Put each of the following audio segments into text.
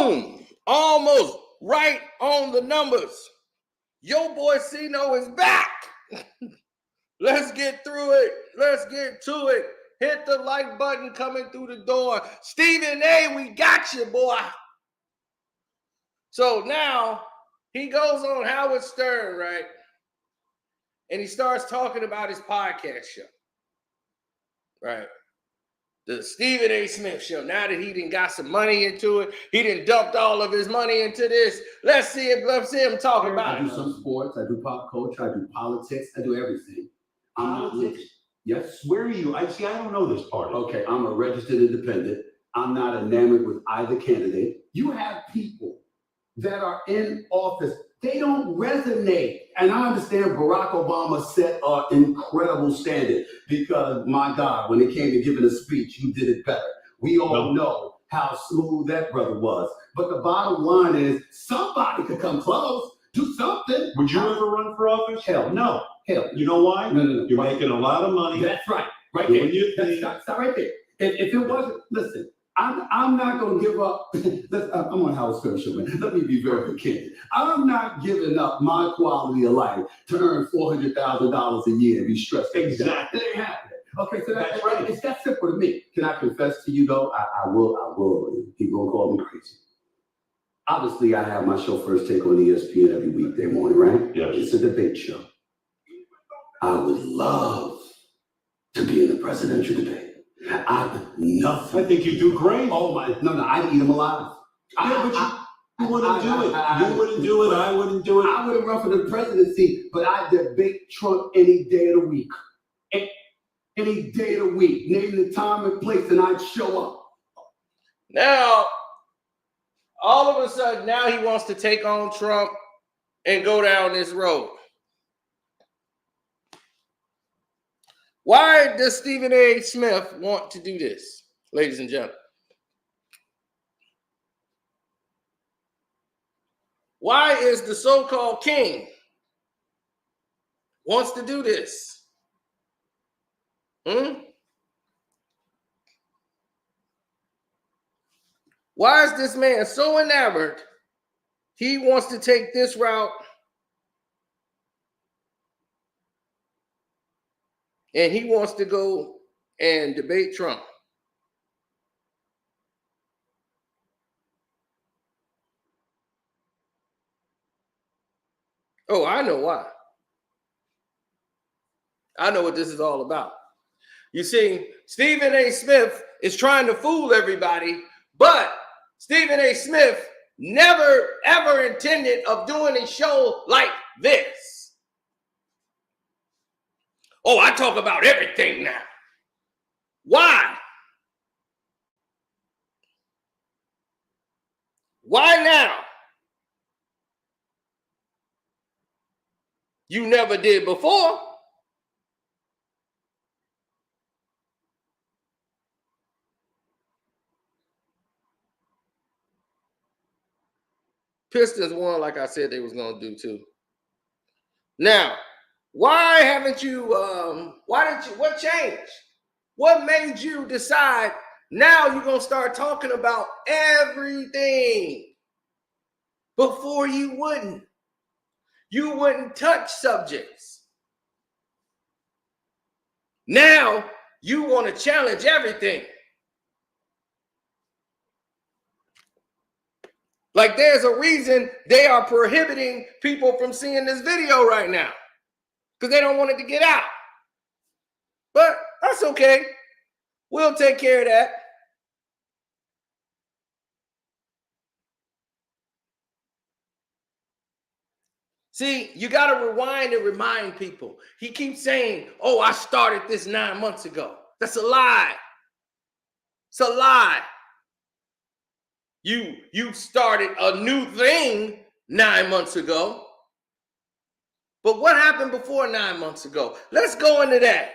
Boom. Almost right on the numbers. Your boy Cino is back. Let's get through it. Let's get to it. Hit the like button coming through the door. Stephen A., we got you, boy. So now he goes on Howard Stern, right? And he starts talking about his podcast show, right? The Stephen A. Smith Show. Now that he done got some money into it, he done dumped all of his money into this. Let's see him talk about it. I do some sports, I do pop culture, I do politics, I do everything. Politics? Yes. Where are you? I don't know this part. Okay, I'm a registered independent. I'm not enamored with either candidate. You have people that are in office, they don't resonate. And I understand Barack Obama set an incredible standard because, my God, when it came to giving a speech, you did it better. We all know how smooth that brother was. But the bottom line is somebody could come close, do something. Would you ever run for office? Hell no. Hell. You know why? No. You're making a lot of money. That's right. Right there. Stop right there. If it wasn't, listen, I'm not going to give up. I'm on Howard Stern show, man. Let me be very candid. I'm not giving up my quality of life to earn $400,000 a year and be stressed. Exactly. It ain't happening. Okay, so that's right. It's that simple to me. Can I confess to you, though? I will. People gonna call me crazy. Obviously, I have my show First Take on ESPN every weekday morning, right? Yes. It's a debate show. I would love to be in the presidential debate. I think you do great. Oh my, no, I'd eat them alive. You wouldn't do it. You wouldn't do it. I wouldn't do it. I wouldn't run for the presidency, but I debate Trump any day of the week. Any day of the week. Name the time and place, and I'd show up. Now, all of a sudden, now he wants to take on Trump and go down this road. Why does Stephen A. Smith want to do this, ladies and gentlemen? Why is the so-called king wants to do this? Why is this man so enamored he wants to take this route and he wants to go and debate Trump? Oh, I know why. I know what this is all about. You see, Stephen A. Smith is trying to fool everybody, but Stephen A. Smith never, ever intended of doing a show like this. Oh, I talk about everything now. Why? Why now? You never did before. Pistons won like I said they was going to do too. Now, why haven't you, what changed? What made you decide now you're going to start talking about everything? Before you wouldn't. You wouldn't touch subjects. Now you want to challenge everything. Like there's a reason they are prohibiting people from seeing this video right now because they don't want it to get out. But that's okay. We'll take care of that. See, you got to rewind and remind people. He keeps saying, oh, I started this 9 months ago. That's a lie. It's a lie. You started a new thing 9 months ago. But what happened before 9 months ago? Let's go into that.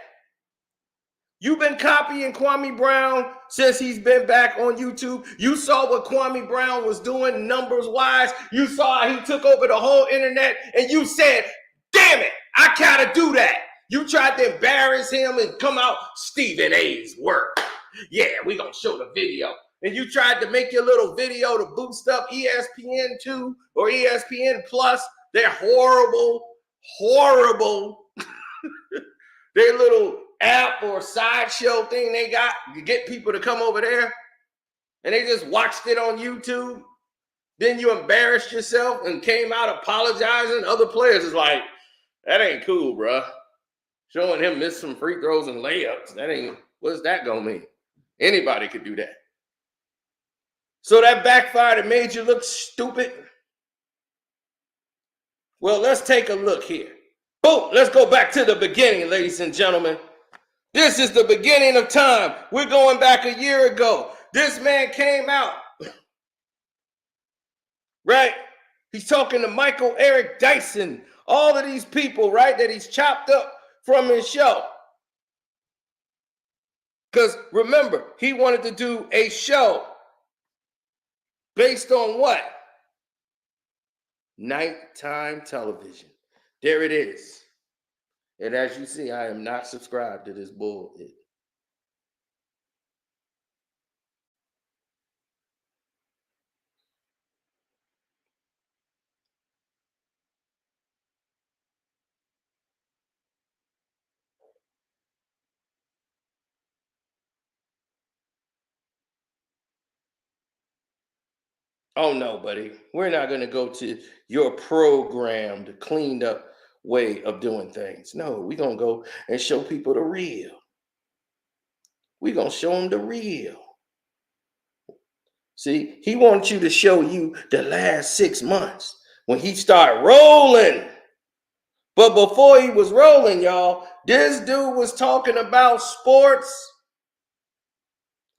You've been copying Kwame Brown since he's been back on YouTube. You saw what Kwame Brown was doing numbers-wise. You saw how he took over the whole internet, and you said, damn it, I gotta do that. You tried to embarrass him and come out Stephen A.'s work. Yeah, we're gonna show the video. and you tried to make your little video to boost up ESPN2 or ESPN Plus, they're horrible, horrible. Their little app or sideshow thing they got to get people to come over there, and they just watched it on YouTube. Then you embarrassed yourself and came out apologizing. Other players is like, that ain't cool, bruh. Showing him miss some free throws and layups. That ain't, what's that gonna mean? Anybody could do that. So that backfired and made you look stupid. Well, let's take a look here. Boom, let's go back to the beginning, ladies and gentlemen. This is the beginning of time. We're going back a year ago. This man came out, right? He's talking to Michael Eric Dyson, all of these people, right, that he's chopped up from his show. Because remember, he wanted to do a show based on what? Nighttime television. There it is. And as you see, I am not subscribed to this bull. Oh no, buddy. We're not going to go to your programmed, cleaned up way of doing things. No, we're going to go and show people the real. We're going to show them the real. See, he wants you to show you the last 6 months when he started rolling. But before he was rolling, y'all, this dude was talking about sports.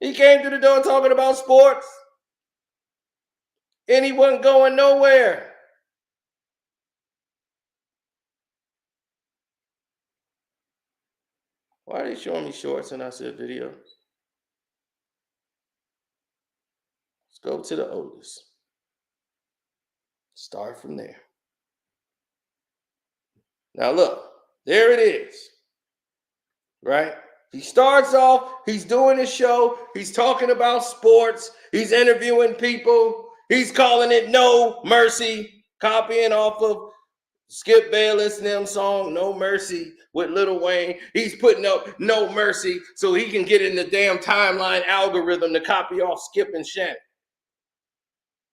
He came to the door talking about sports. And he wasn't going nowhere. Why are they showing me shorts and I said video? Let's go to the oldest. Start from there. Now look, there it is. Right? He starts off, he's doing his show, he's talking about sports, he's interviewing people, he's calling it No Mercy, copying off of Skip Bayless and them song No Mercy with Lil Wayne. He's putting up No Mercy so he can get in the damn timeline algorithm to copy off Skip and Shannon.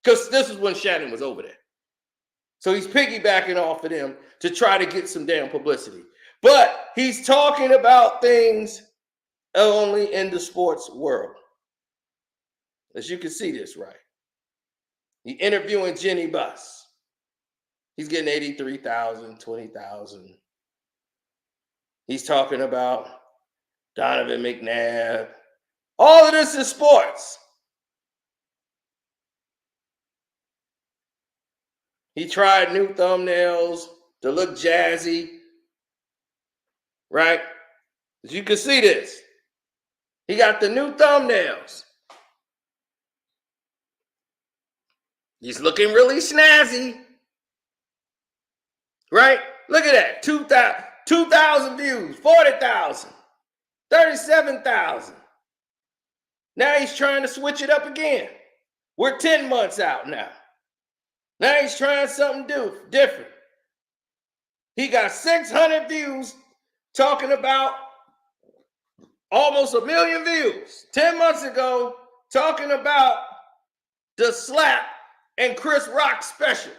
Because this is when Shannon was over there. So he's piggybacking off of them to try to get some damn publicity. But he's talking about things only in the sports world. As you can see this, right? He's interviewing Jenny Buss. He's getting 83,000, 20,000. He's talking about Donovan McNabb. All of this is sports. He tried new thumbnails to look jazzy, right? As you can see this. He got the new thumbnails. He's looking really snazzy, right? Look at that, 2,000 views, 40,000, 37,000. Now he's trying to switch it up again. We're 10 months out now. Now he's trying something different. He got 600 views talking about almost 1 million views 10 months ago, talking about the Slap and Chris Rock special.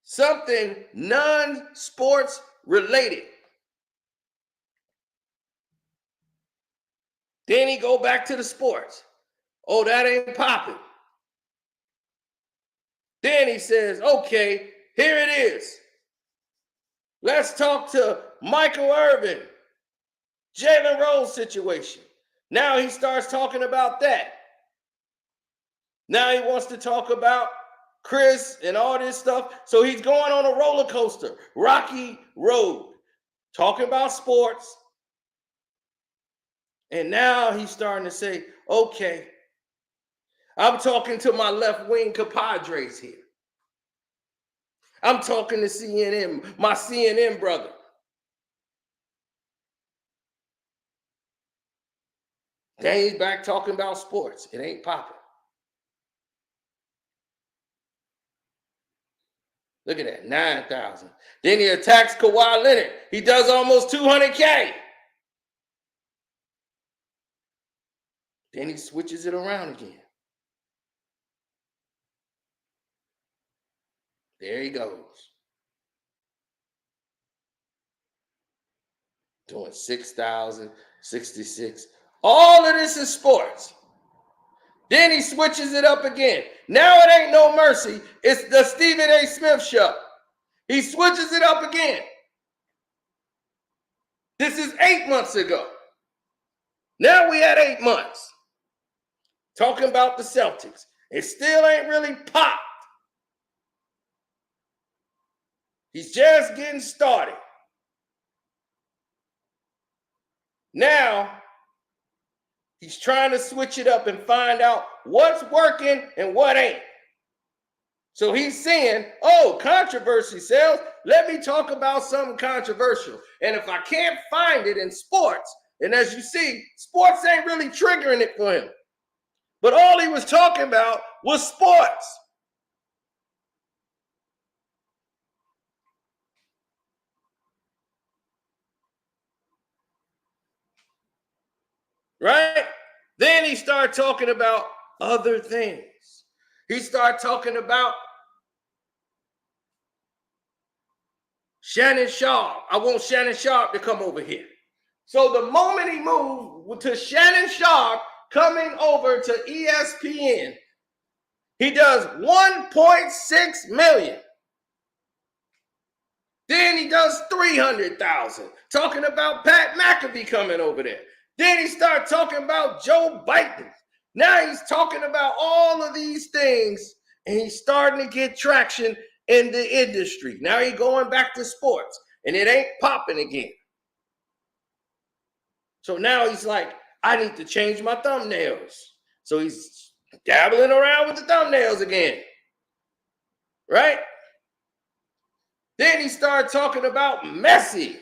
Something non-sports related. Then he go back to the sports. Oh, that ain't popping. Then he says, okay, here it is. Let's talk to Michael Irvin, Jalen Rose situation. Now he starts talking about that. Now he wants to talk about Chris and all this stuff. So he's going on a roller coaster, rocky road, talking about sports. And now he's starting to say, okay, I'm talking to my left-wing compadres here. I'm talking to CNN, my CNN brother. Then he's back talking about sports. It ain't popping. Look at that, 9,000. Then he attacks Kawhi Leonard. He does almost 200K. Then he switches it around again. There he goes. Doing 6,066. All of this is sports. Then he switches it up again. Now it ain't No Mercy. It's the Stephen A. Smith show. He switches it up again. This is 8 months ago. Now we had 8 months. Talking about the Celtics. It still ain't really popped. He's just getting started. Now, he's trying to switch it up and find out what's working and what ain't. So he's saying, oh, controversy sells. Let me talk about something controversial. And if I can't find it in sports, and as you see, sports ain't really triggering it for him. But all he was talking about was sports. Right? Then he started talking about other things. He started talking about Shannon Sharp. I want Shannon Sharp to come over here. So the moment he moved to Shannon Sharp coming over to ESPN, he does 1.6 million. Then he does 300,000, talking about Pat McAfee coming over there. Then he started talking about Joe Biden. Now he's talking about all of these things, and he's starting to get traction in the industry. Now he's going back to sports, and it ain't popping again. So now he's like, I need to change my thumbnails. So he's dabbling around with the thumbnails again, right? Then he started talking about Messi,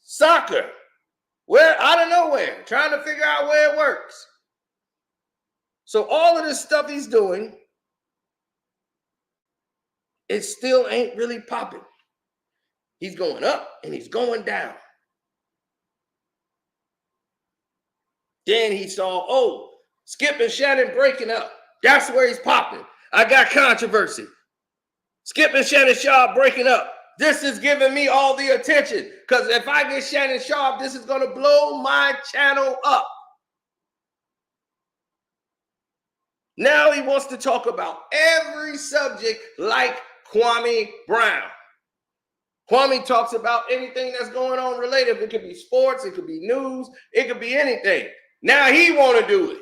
soccer, where out of nowhere, trying to figure out where it works. So all of this stuff he's doing, it still ain't really popping. He's going up and he's going down. Then he saw, oh, Skip and Shannon breaking up. That's where he's popping. I got controversy. Skip and Shannon Sharp breaking up. This is giving me all the attention. Because if I get Shannon Sharp, this is going to blow my channel up. Now he wants to talk about every subject like Kwame Brown. Kwame talks about anything that's going on related. It could be sports, it could be news, it could be anything. Now he want to do it.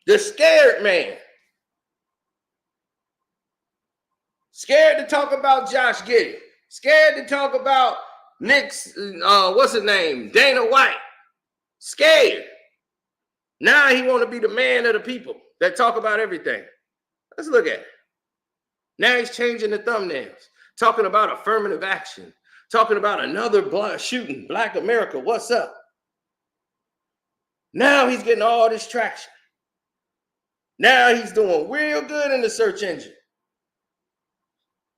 The scared man. Scared to talk about Josh Giddey. Scared to talk about Nick's, what's his name? Dana White. Scared. Now he want to be the man of the people that talk about everything. Let's look at it. Now he's changing the thumbnails, talking about affirmative action, talking about another shooting, Black America, what's up? Now he's getting all this traction. Now he's doing real good in the search engine.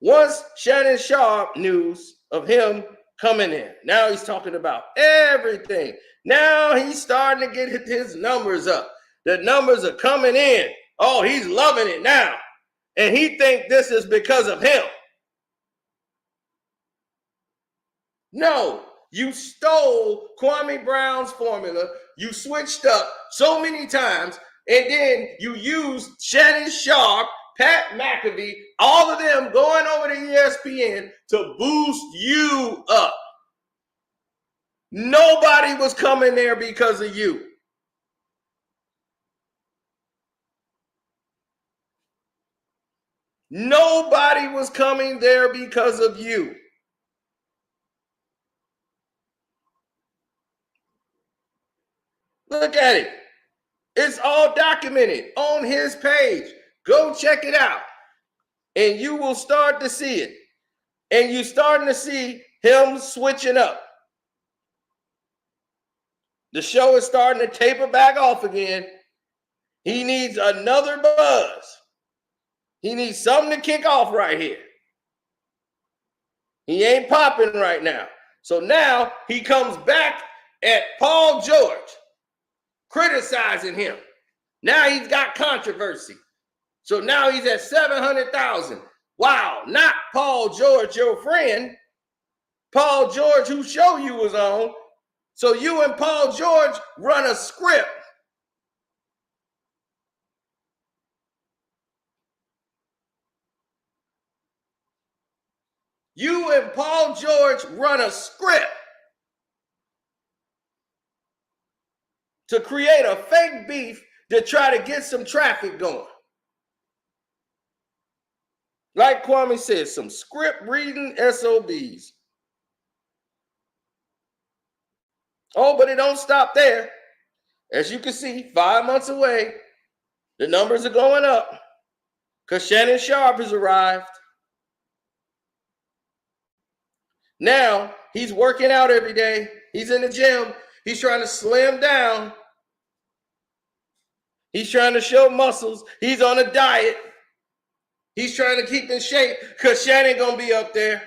Once Shannon Sharp news of him coming in, now he's talking about everything. Now he's starting to get his numbers up. The numbers are coming in. Oh, he's loving it now. And he thinks this is because of him. No, you stole Kwame Brown's formula. You switched up so many times, and then you used Shannon Sharp, Pat McAfee, all of them going over to ESPN to boost you up. Nobody was coming there because of you. Nobody was coming there because of you. Look at it. It's all documented on his page. Go check it out. And you will start to see it. And you're starting to see him switching up. The show is starting to taper back off again. He needs another buzz. He needs something to kick off right here. He ain't popping right now. So now he comes back at Paul George, criticizing him. Now he's got controversy. So now he's at 700,000. Wow, not Paul George, your friend. Paul George, whose show you was on. So you and Paul George run a script. You and Paul George run a script to create a fake beef to try to get some traffic going. Like Kwame said, some script reading SOBs. Oh, but it don't stop there. As you can see, 5 months away, the numbers are going up because Shannon Sharpe has arrived. Now, he's working out every day. He's in the gym. He's trying to slim down. He's trying to show muscles. He's on a diet. He's trying to keep in shape because Shannon going to be up there.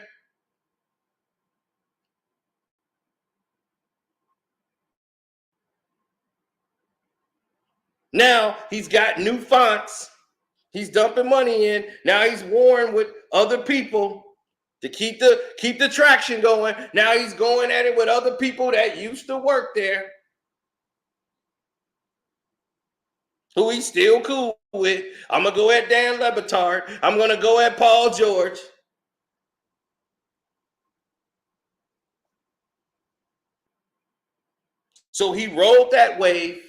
Now, he's got new fonts. He's dumping money in. Now he's warring with other people to keep the traction going. Now he's going at it with other people that used to work there, who he's still cool with. I'm going to go at Dan Le Batard. I'm going to go at Paul George. So he rolled that wave.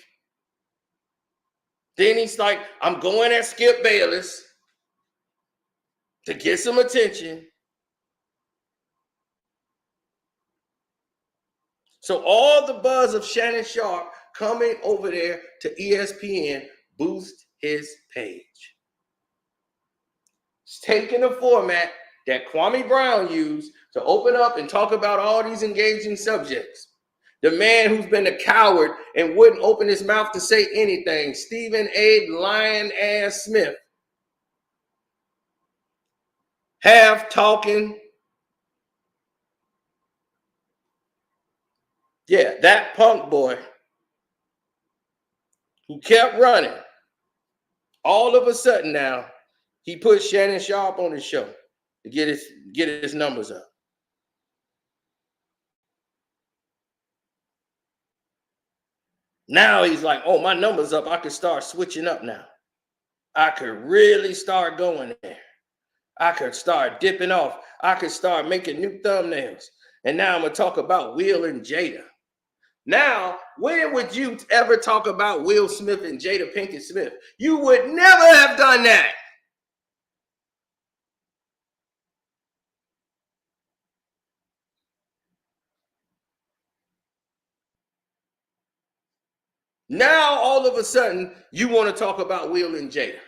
Then he's like, I'm going at Skip Bayless to get some attention. So all the buzz of Shannon Sharpe coming over there to ESPN boost his page. It's taking the format that Kwame Brown used to open up and talk about all these engaging subjects. The man who's been a coward and wouldn't open his mouth to say anything, Stephen A. Lion-ass Smith. Half talking. Yeah, that punk boy who kept running. All of a sudden now, he put Shannon Sharpe on his show to get his numbers up. Now he's like, oh, my numbers up. I could start switching up now. I could really start going there. I could start dipping off. I could start making new thumbnails. And now I'm going to talk about Will and Jada. Now, when would you ever talk about Will Smith and Jada Pinkett Smith? You would never have done that. Now, all of a sudden, you want to talk about Will and Jada.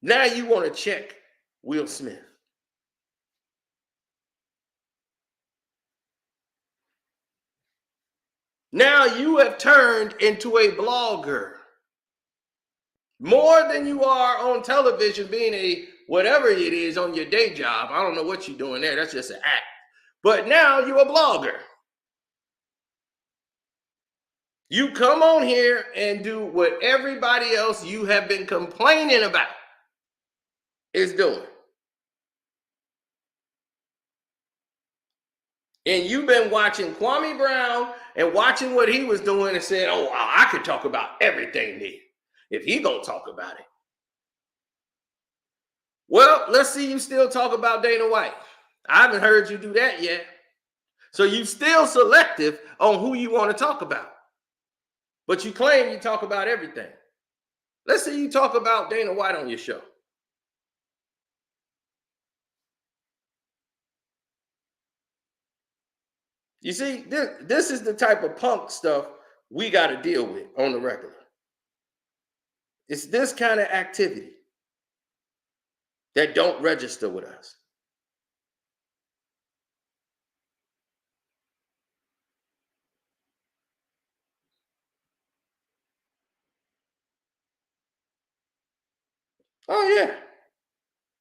Now you want to check Will Smith. Now you have turned into a blogger. More than you are on television being a whatever it is on your day job. I don't know what you're doing there. That's just an act. But now you're a blogger. You come on here and do what everybody else you have been complaining about is doing. And you've been watching Kwame Brown and watching what he was doing and saying, oh, I could talk about everything there if he gonna talk about it. Well, let's see you still talk about Dana White. I haven't heard you do that yet. So you're still selective on who you want to talk about. But you claim you talk about everything. Let's say you talk about Dana White on your show. You see, this is the type of punk stuff we got to deal with on the regular. It's this kind of activity that don't register with us. Oh, yeah.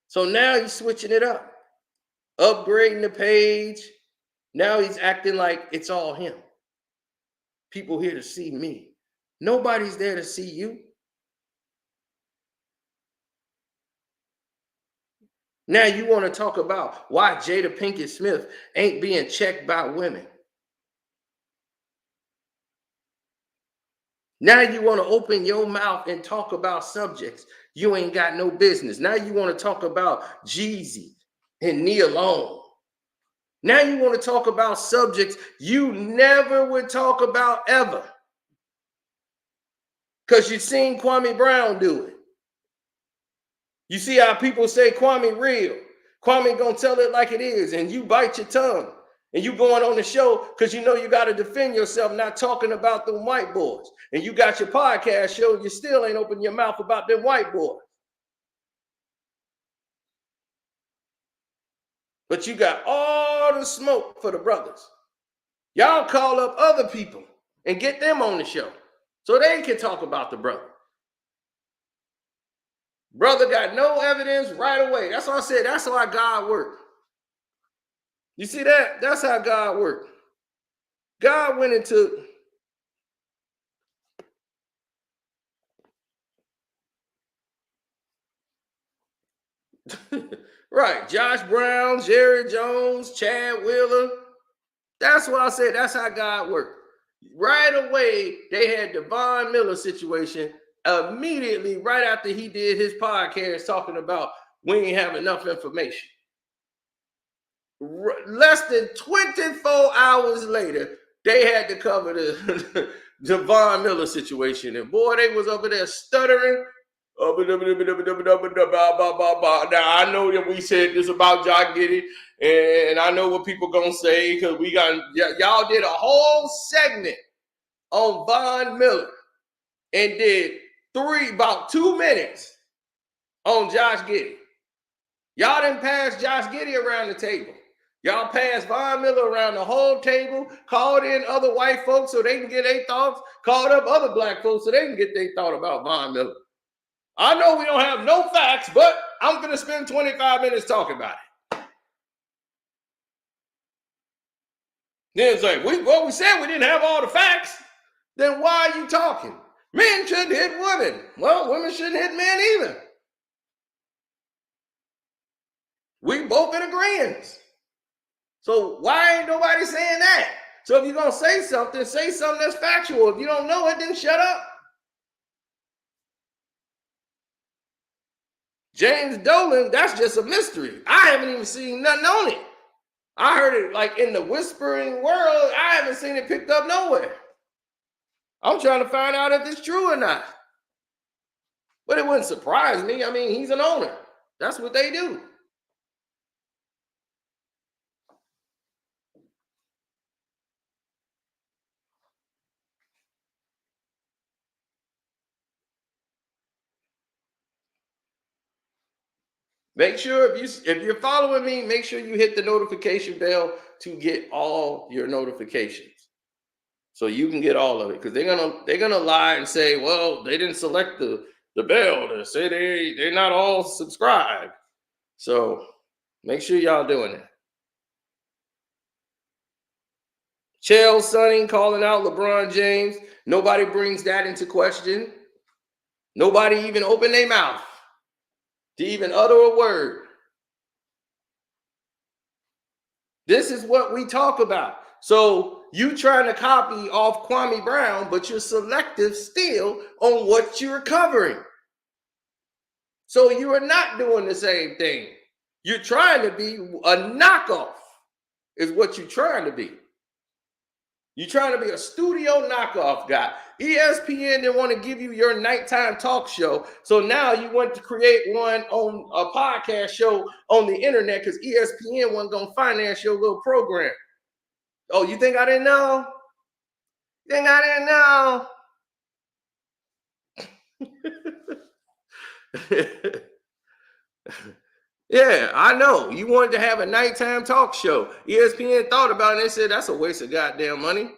So now he's switching it up, upgrading the page. Now he's acting like it's all him. People here to see me. Nobody's there to see you. Now you want to talk about why Jada Pinkett Smith ain't being checked by women. Now you want to open your mouth and talk about subjects you ain't got no business. Now you want to talk about Jeezy and Nia Long. Now you want to talk about subjects you never would talk about ever. Because you've seen Kwame Brown do it. You see how people say Kwame real. Kwame gonna tell it like it is, and you bite your tongue. And you going on the show because you know you got to defend yourself, not talking about them white boys. And you got your podcast show, you still ain't open your mouth about them white boys. But you got all the smoke for the brothers. Y'all call up other people and get them on the show so they can talk about the brother. Brother got no evidence right away. That's why I said that's how God works. You see that? That's how God works. God went into right, Josh Brown, Jerry Jones, Chad Wheeler. That's why I said that's how God worked. Right away, they had the Von Miller situation immediately right after he did his podcast talking about we ain't have enough information. Less than 24 hours later, they had to cover the Von Miller situation. And boy, they was over there stuttering. Now, I know that we said this about Josh Giddey, and I know what people gonna say because we got y'all did a whole segment on Von Miller and did about 2 minutes on Josh Giddey. Y'all didn't pass Josh Giddey around the table. Y'all passed Von Miller around the whole table, called in other white folks so they can get their thoughts, called up other black folks so they can get their thought about Von Miller. I know we don't have no facts, but I'm going to spend 25 minutes talking about it. Then it's like, we said we didn't have all the facts. Then why are you talking? Men shouldn't hit women. Well, women shouldn't hit men either. We both in agreement. So why ain't nobody saying that? So if you're going to say something that's factual. If you don't know it, then shut up. James Dolan, that's just a mystery. I haven't even seen nothing on it. I heard it like in the whispering world. I haven't seen it picked up nowhere. I'm trying to find out if it's true or not. But it wouldn't surprise me. I mean, he's an owner. That's what they do. Make sure if you're following me, make sure you hit the notification bell to get all your notifications. So you can get all of it. Because they're gonna lie and say, well, they didn't select the bell to say they're not all subscribed. So make sure y'all doing that. Chael Sonnen calling out LeBron James. Nobody brings that into question. Nobody even opened their mouth to even utter a word. This is what we talk about. So you trying to copy off Kwame Brown, but you're selective still on what you're covering. So you are not doing the same thing. You're trying to be a knockoff is what you're trying to be. You're trying to be a studio knockoff guy. ESPN didn't want to give you your nighttime talk show. So now you want to create one on a podcast show on the internet because ESPN wasn't going to finance your little program. Oh, you think I didn't know? You think I didn't know? Yeah, I know. You wanted to have a nighttime talk show. ESPN thought about it and they said, that's a waste of goddamn money.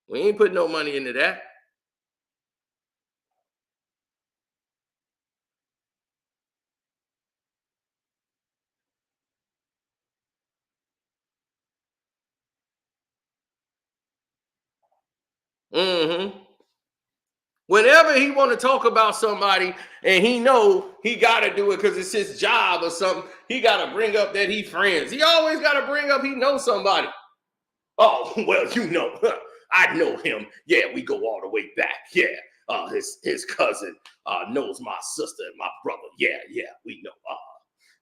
We ain't putting no money into that. Mm-hmm. Whenever he want to talk about somebody and he know he got to do it because it's his job or something, he got to bring up that he friends. He always got to bring up he knows somebody. Oh, well, you know, I know him. Yeah, we go all the way back. Yeah, his cousin knows my sister and my brother. Yeah, we know.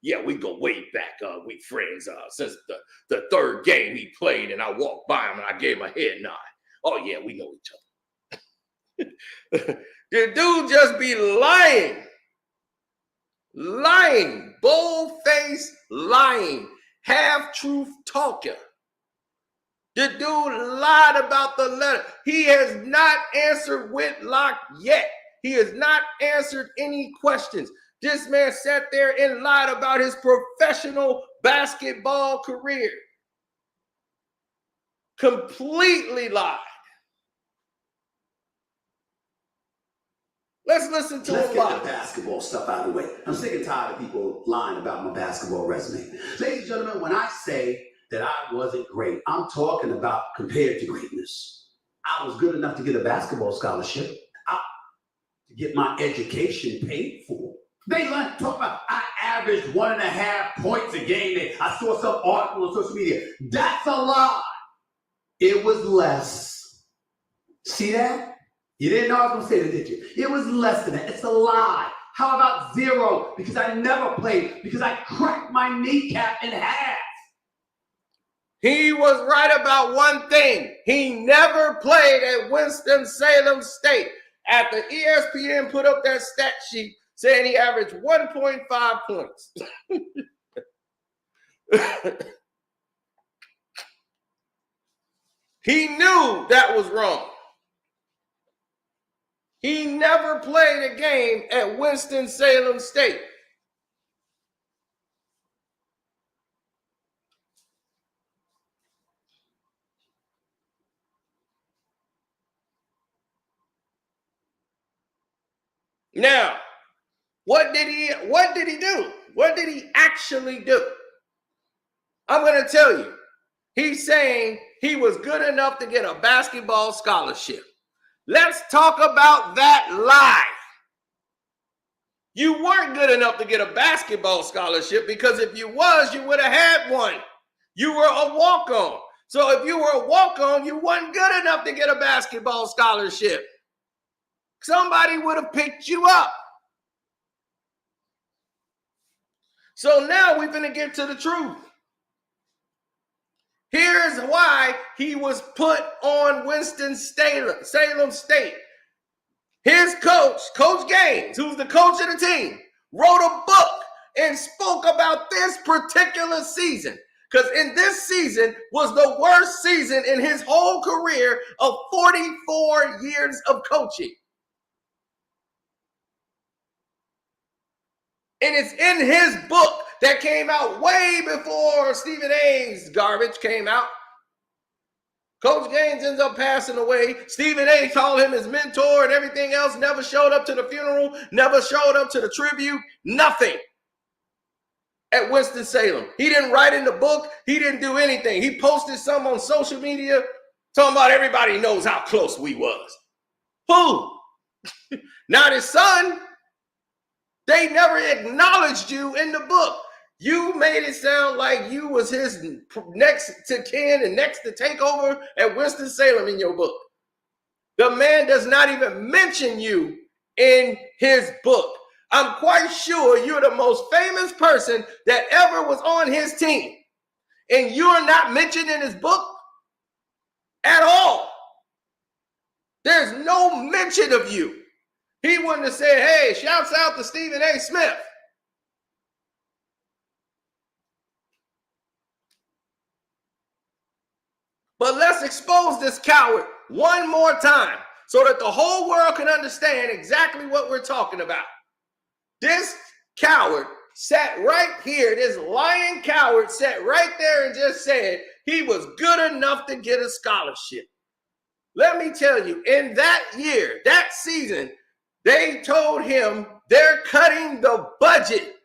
Yeah, we go way back. We friends since the third game he played, and I walked by him and I gave him a head nod. Oh, yeah, we know each other. The dude just be lying, bold-faced lying, half-truth talker. The dude lied about the letter. He has not answered Whitlock yet. He has not answered any questions. This man sat there and lied about his professional basketball career. Completely lied. Let's listen to Let's a get the basketball stuff out of the way. I'm sick and tired of people lying about my basketball resume. Ladies and gentlemen, when I say that I wasn't great, I'm talking about compared to greatness. I was good enough to get a basketball scholarship, to get my education paid for. They like to talk about I averaged 1.5 points a game. I saw some article on social media. That's a lie. It was less. See that? You didn't know I was going to say that, did you? It was less than that. It's a lie. How about 0? Because I never played, because I cracked my kneecap in half. He was right about one thing. He never played at Winston-Salem State. After ESPN put up that stat sheet saying he averaged 1.5 points. He knew that was wrong. He never played a game at Winston-Salem State. Now, what did he do? What did he actually do? I'm going to tell you. He's saying he was good enough to get a basketball scholarship. Let's talk about that lie. You weren't good enough to get a basketball scholarship because if you was, you would have had one. You were a walk-on. So if you were a walk-on, you weren't good enough to get a basketball scholarship. Somebody would have picked you up. So now we're going to get to the truth. Here's why he was put on Winston-Salem State. His coach, Coach Gaines, who's the coach of the team, wrote a book and spoke about this particular season. Because in this season was the worst season in his whole career of 44 years of coaching. And it's in his book that came out way before Stephen A's garbage came out. Coach Gaines ends up passing away. Stephen A called him his mentor and everything else. Never showed up to the funeral. Never showed up to the tribute. Nothing at Winston-Salem. He didn't write in the book. He didn't do anything. He posted some on social media talking about everybody knows how close we was. Who? Not his son. They never acknowledged you in the book. You made it sound like you was his next to kin and next to take over at Winston-Salem in your book. The man does not even mention you in his book. I'm quite sure you're the most famous person that ever was on his team. And you're not mentioned in his book at all. There's no mention of you. He wouldn't have said, hey, shouts out to Stephen A. Smith. But let's expose this coward one more time so that the whole world can understand exactly what we're talking about. This coward sat right here. This lying coward sat right there and just said he was good enough to get a scholarship. Let me tell you, in that year, that season, they told him they're cutting the budget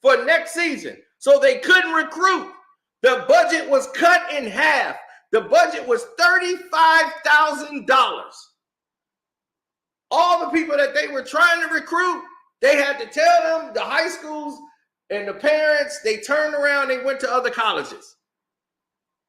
for next season. So they couldn't recruit. The budget was cut in half. The budget was $35,000. All the people that they were trying to recruit, they had to tell them, the high schools and the parents, they turned around, they went to other colleges.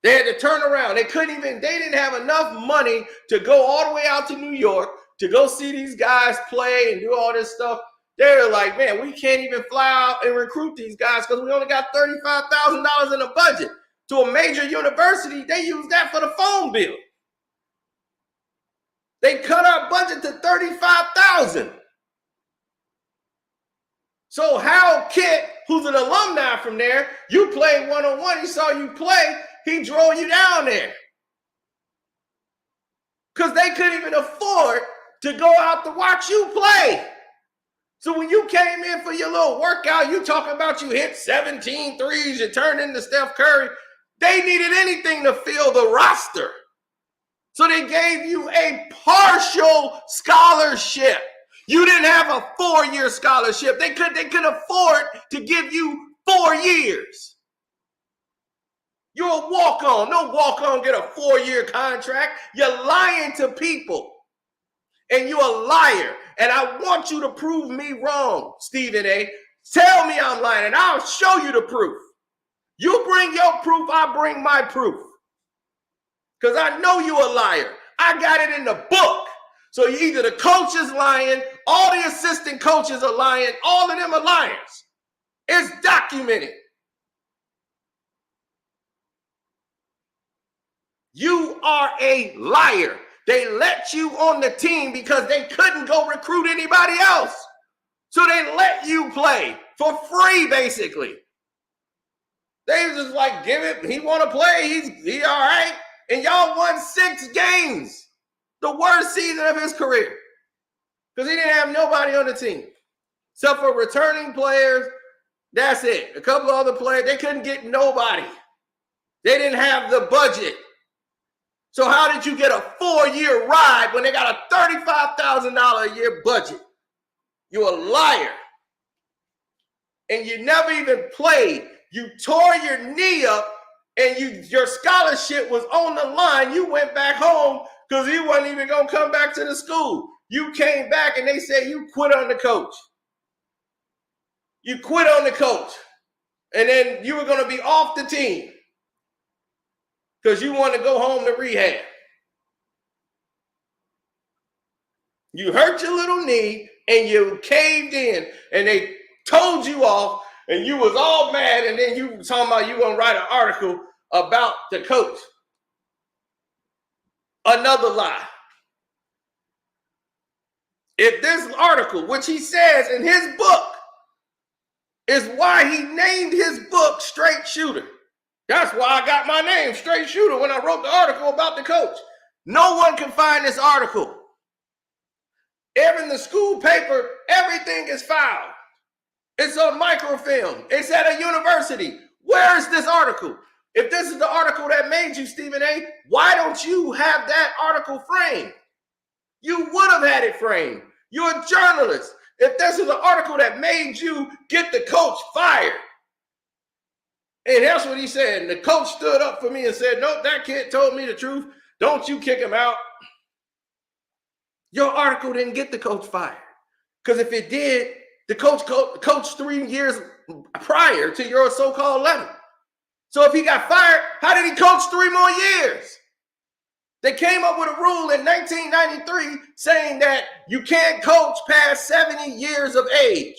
They had to turn around. They didn't have enough money to go all the way out to New York to go see these guys play and do all this stuff. They're like, man, we can't even fly out and recruit these guys because we only got $35,000 in the budget. To a major university, they use that for the phone bill. They cut our budget to $35,000. So Hal Kit, who's an alumni from there, you played one-on-one, he saw you play, he drove you down there. Because they couldn't even afford to go out to watch you play. So when you came in for your little workout, you talking about you hit 17 threes, you turned into Steph Curry. They needed anything to fill the roster. So they gave you a partial scholarship. You didn't have a 4-year scholarship. They could afford to give you 4 years. You're a walk-on. No walk-on get a 4-year contract. You're lying to people. And you're a liar. And I want you to prove me wrong, Stephen A. Tell me I'm lying, and I'll show you the proof. You bring your proof, I bring my proof. Because I know you're a liar. I got it in the book. So either the coach is lying, all the assistant coaches are lying, all of them are liars. It's documented. You are a liar. They let you on the team because they couldn't go recruit anybody else. So they let you play for free, basically. They was just like, give it, he want to play, he all right. And y'all won 6 games. The worst season of his career. Because he didn't have nobody on the team. Except for returning players, that's it. A couple of other players, they couldn't get nobody. They didn't have the budget. So how did you get a 4-year ride when they got a $35,000 a year budget? You're a liar. And you never even played. You tore your knee up and your scholarship was on the line. You went back home because you wasn't even going to come back to the school. You came back and they said you quit on the coach. You quit on the coach. And then you were going to be off the team because you wanted to go home to rehab. You hurt your little knee and you caved in and they told you off and you was all mad, and then you were talking about you going to write an article about the coach. Another lie. If this article, which he says in his book, is why he named his book Straight Shooter. That's why I got my name, Straight Shooter, when I wrote the article about the coach. No one can find this article. In the school paper, everything is filed. It's on microfilm. It's at a university. Where is this article? If this is the article that made you, Stephen A., why don't you have that article framed? You would have had it framed. You're a journalist. If this is the article that made you get the coach fired. And that's what he said. And the coach stood up for me and said, nope, that kid told me the truth. Don't you kick him out. Your article didn't get the coach fired. Because if it did, the coach coached 3 years prior to your so-called letter. So if he got fired, how did he coach 3 more years? They came up with a rule in 1993 saying that you can't coach past 70 years of age.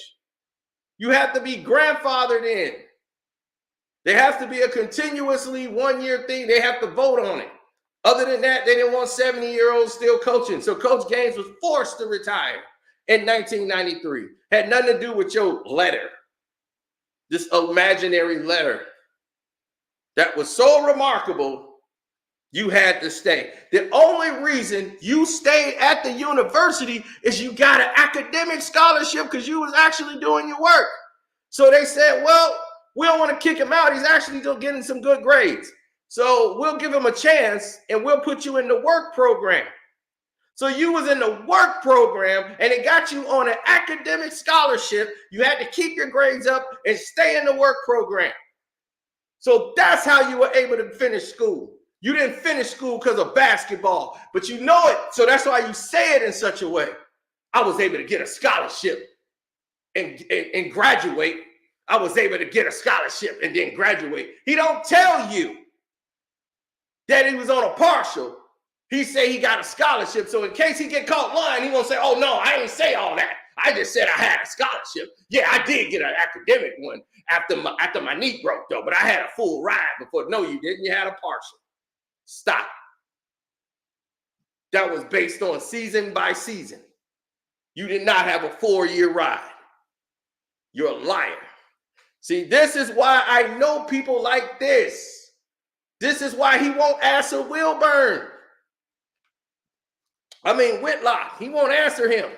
You have to be grandfathered in. There has to be a continuously 1-year thing. They have to vote on it. Other than that, they didn't want 70-year-olds still coaching. So Coach Gaines was forced to retire in 1993. Had nothing to do with your letter. This imaginary letter that was so remarkable, you had to stay. The only reason you stayed at the university is you got an academic scholarship because you was actually doing your work. So they said, well, we don't want to kick him out. He's actually still getting some good grades. So we'll give him a chance and we'll put you in the work program. So you was in the work program and it got you on an academic scholarship. You had to keep your grades up and stay in the work program. So that's how you were able to finish school. You didn't finish school because of basketball, but you know it. So that's why you say it in such a way. I was able to get a scholarship and graduate. I was able to get a scholarship and then graduate. He don't tell you that he was on a partial. He say he got a scholarship. So in case he get caught lying, he won't say, oh no, I didn't say all that. I just said I had a scholarship. Yeah, I did get an academic one after my knee broke though, but I had a full ride before. No, you didn't. You had a partial. Stop. That was based on season by season. You did not have a 4-year ride. You're a liar. See, this is why I know people like this. This is why he won't answer Whitlock. He won't answer him.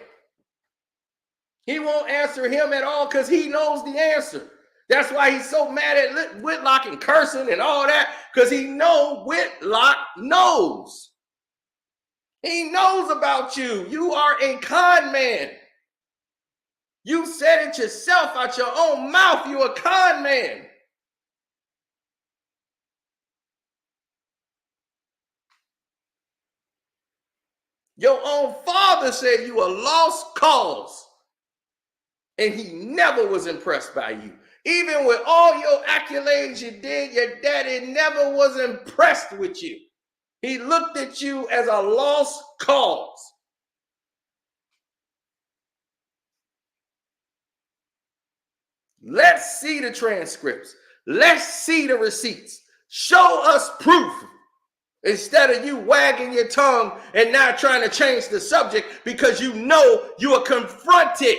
He won't answer him at all because he knows the answer. That's why he's so mad at Whitlock and cursing and all that, because he knows Whitlock knows. He knows about you. You are a con man. You said it yourself out your own mouth. You're a con man. Your own father said you a lost cause. And he never was impressed by you. Even with all your accolades you did, your daddy never was impressed with you. He looked at you as a lost cause. Let's see the transcripts. Let's see the receipts. Show us proof. Instead of you wagging your tongue and not trying to change the subject because you know you are confronted.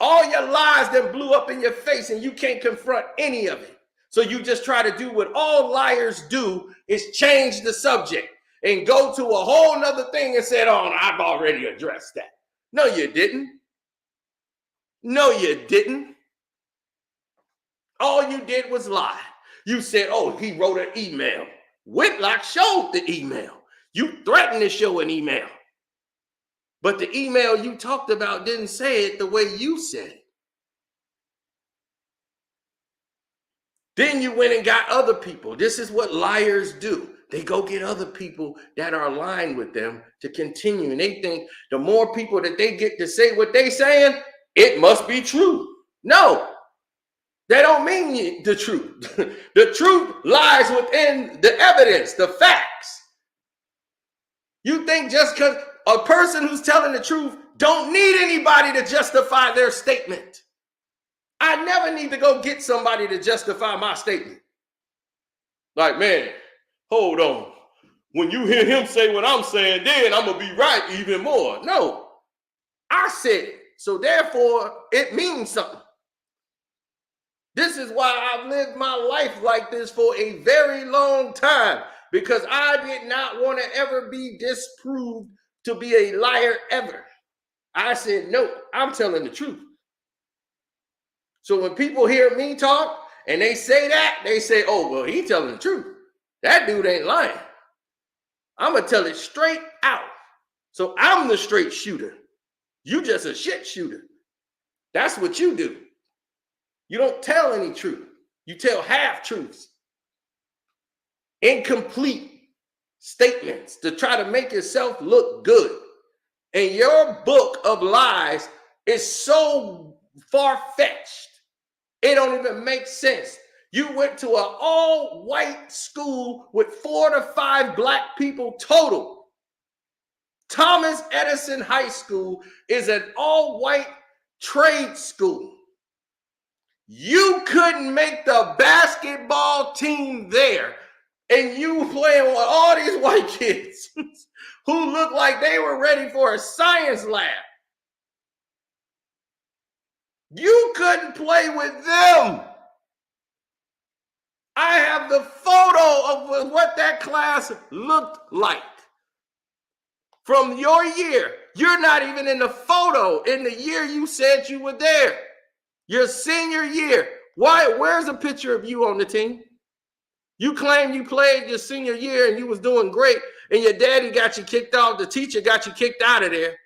All your lies that blew up in your face and you can't confront any of it. So you just try to do what all liars do, is change the subject and go to a whole nother thing and say, oh, I've already addressed that. No, you didn't. No, you didn't. All you did was lie. You said, oh, he wrote an email. Whitlock showed the email. You threatened to show an email. But the email you talked about didn't say it the way you said it. Then you went and got other people. This is what liars do. They go get other people that are aligned with them to continue. And they think the more people that they get to say what they saying, it must be true. No, they don't mean the truth. The truth lies within the evidence, the facts. You think just because a person who's telling the truth don't need anybody to justify their statement. I never need to go get somebody to justify my statement. Like, man, hold on. When you hear him say what I'm saying, then I'm going to be right even more. No, I said it. So therefore, it means something. This is why I've lived my life like this for a very long time, because I did not want to ever be disproved to be a liar ever. I said, no, I'm telling the truth. So when people hear me talk and they say that, they say, oh, well, he telling the truth. That dude ain't lying. I'm going to tell it straight out. So I'm the straight shooter. You just a shit shooter. That's what you do. You don't tell any truth. You tell half truths. Incomplete statements to try to make yourself look good. And your book of lies is so far-fetched. It don't even make sense. You went to an all-white school with 4 to 5 black people total. Thomas Edison High School is an all-white trade school. You couldn't make the basketball team there, and you playing with all these white kids who look like they were ready for a science lab. You couldn't play with them. I have the photo of what that class looked like from your year. You're not even in the photo in the year you said you were there. Your senior year. Why? Where's a picture of you on the team? You claim you played your senior year and you was doing great, and your daddy got you kicked out. The teacher got you kicked out of there.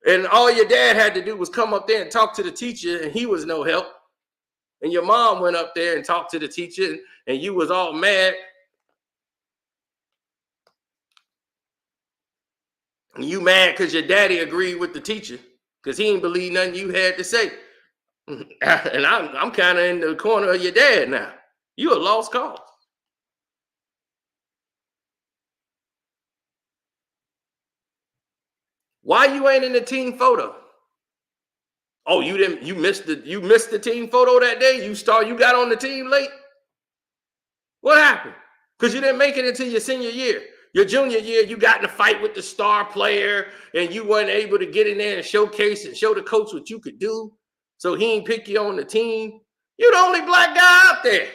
And all your dad had to do was come up there and talk to the teacher, and he was no help. And your mom went up there and talked to the teacher, and you was all mad. And you mad because your daddy agreed with the teacher because he didn't believe nothing you had to say. And I'm kind of in the corner of your dad now. You a lost cause. Why you ain't in the team photo? Oh, you missed the team photo that day? You got on the team late? What happened? Because you didn't make it until your senior year. Your junior year, you got in a fight with the star player and you weren't able to get in there and showcase and show the coach what you could do. So he ain't pick you on the team. You're the only black guy out there.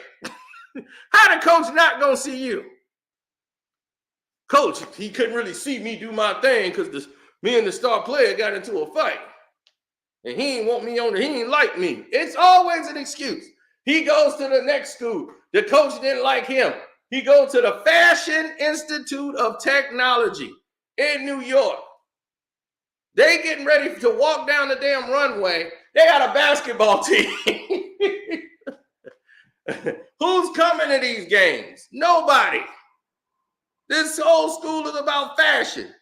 How the coach not gonna see you? Coach, he couldn't really see me do my thing because me and the star player got into a fight. And he ain't want me on he ain't like me. It's always an excuse. He goes to the next school. The coach didn't like him. He goes to the Fashion Institute of Technology in New York. They getting ready to walk down the damn runway. They got a basketball team. Who's coming to these games? Nobody. This whole school is about fashion.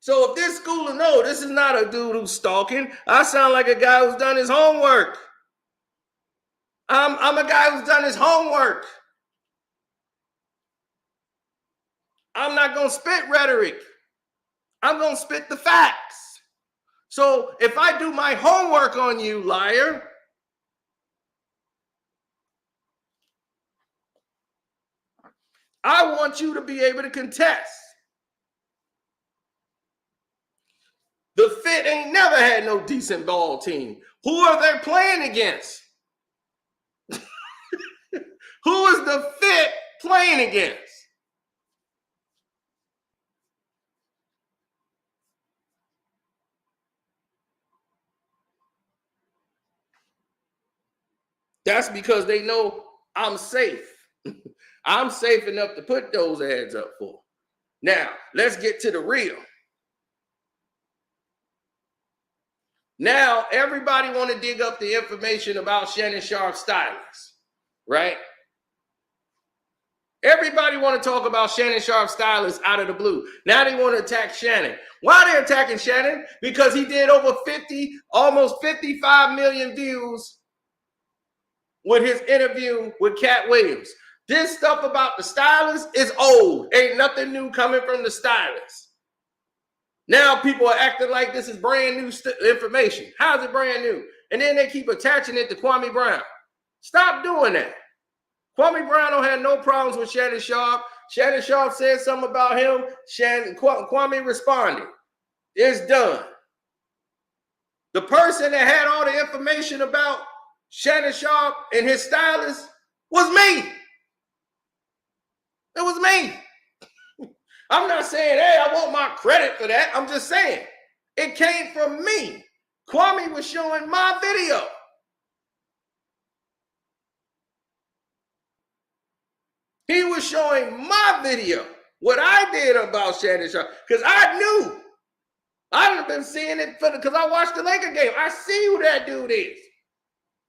So if this school knows this is not a dude who's stalking, I sound like a guy who's done his homework. I'm a guy who's done his homework. I'm not going to spit rhetoric. I'm going to spit the facts. So if I do my homework on you, liar, I want you to be able to contest. The Fit ain't never had no decent ball team. Who are they playing against? Who is the Fit playing against? That's because they know I'm safe. I'm safe enough to put those ads up for. Now, let's get to the real. Now, everybody want to dig up the information about Shannon Sharp's stylist, right? Everybody want to talk about Shannon Sharp's stylist out of the blue. Now they want to attack Shannon. Why are they attacking Shannon? Because he did over 50, almost 55 million views with his interview with Cat Williams. This stuff about the stylist is old. Ain't nothing new coming from the stylist. Now people are acting like this is brand new information. How's it brand new? And then they keep attaching it to Kwame Brown. Stop doing that. Kwame Brown don't have no problems with Shannon Sharp. Shannon Sharp said something about him. Kwame responded. It's done. The person that had all the information about Shannon Sharp and his stylist was me. It was me. I'm not saying, hey, I want my credit for that. I'm just saying it came from me. Kwame was showing my video. He was showing my video, what I did about Shannon Sharp, because I knew. I've been seeing it because I watched the Laker game. I see who that dude is.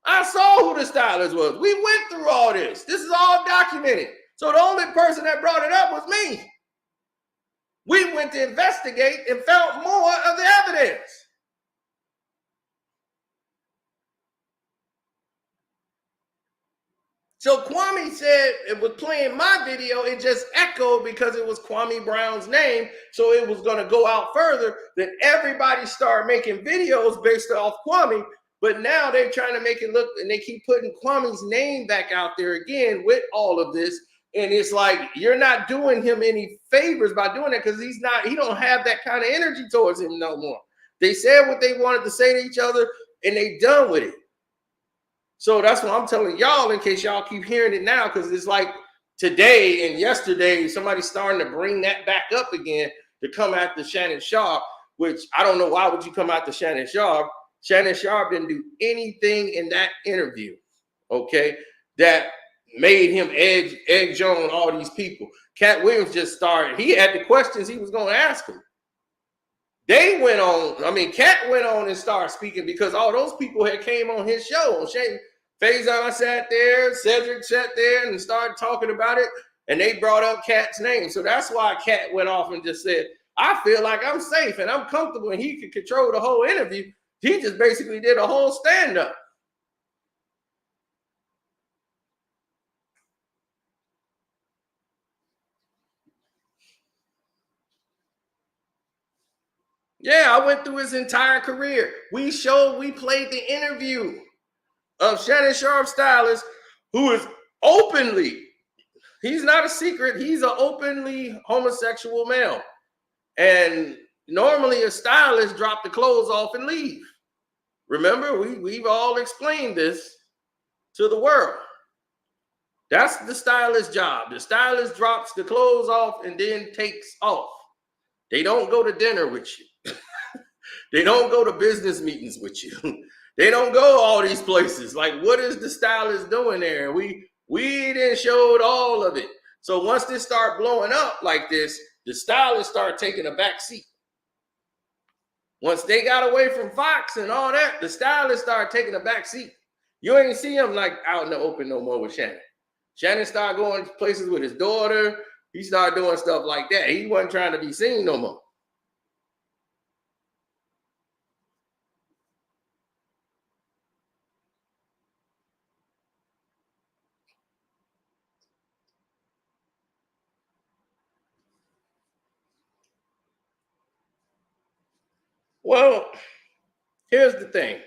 I saw who the stylist was. We went through all this. This is all documented. So the only person that brought it up was me. We went to investigate and found more of the evidence. So Kwame said it was playing my video. It just echoed because it was Kwame Brown's name. So it was going to go out further. Then everybody started making videos based off Kwame. But now they're trying to make it look, and they keep putting Kwame's name back out there again with all of this. And it's like, you're not doing him any favors by doing that because he don't have that kind of energy towards him no more. They said what they wanted to say to each other and they done with it. So that's what I'm telling y'all in case y'all keep hearing it now, because it's like today and yesterday, somebody's starting to bring that back up again to come after Shannon Sharp, which I don't know why would you come after Shannon Sharp. Shannon Sharp didn't do anything in that interview, okay, that made him edge on all these people. Cat Williams just started. He had the questions he was going to ask him. They went on. I mean, Cat went on and started speaking because all those people had came on his show on Shane Faison sat there, Cedric sat there and started talking about it, and they brought up Cat's name. So that's why Cat went off and just said, I feel like I'm safe and I'm comfortable, and he could control the whole interview. He just basically did a whole stand-up. Yeah, I went through his entire career. We played the interview of Shannon Sharp stylist, who is openly, he's not a secret, he's an openly homosexual male. And normally a stylist drop the clothes off and leave. Remember, we've all explained this to the world. That's the stylist's job. The stylist drops the clothes off and then takes off. They don't go to dinner with you. They don't go to business meetings with you. They don't go all these places. Like, what is the stylist doing there? We didn't showed all of it. So once this start blowing up like this, the stylists start taking a back seat. Once they got away from Fox and all that, the stylists started taking a back seat. You ain't see him like out in the open no more with Shannon. Shannon started going to places with his daughter. He started doing stuff like that. He wasn't trying to be seen no more. Well, here's the thing.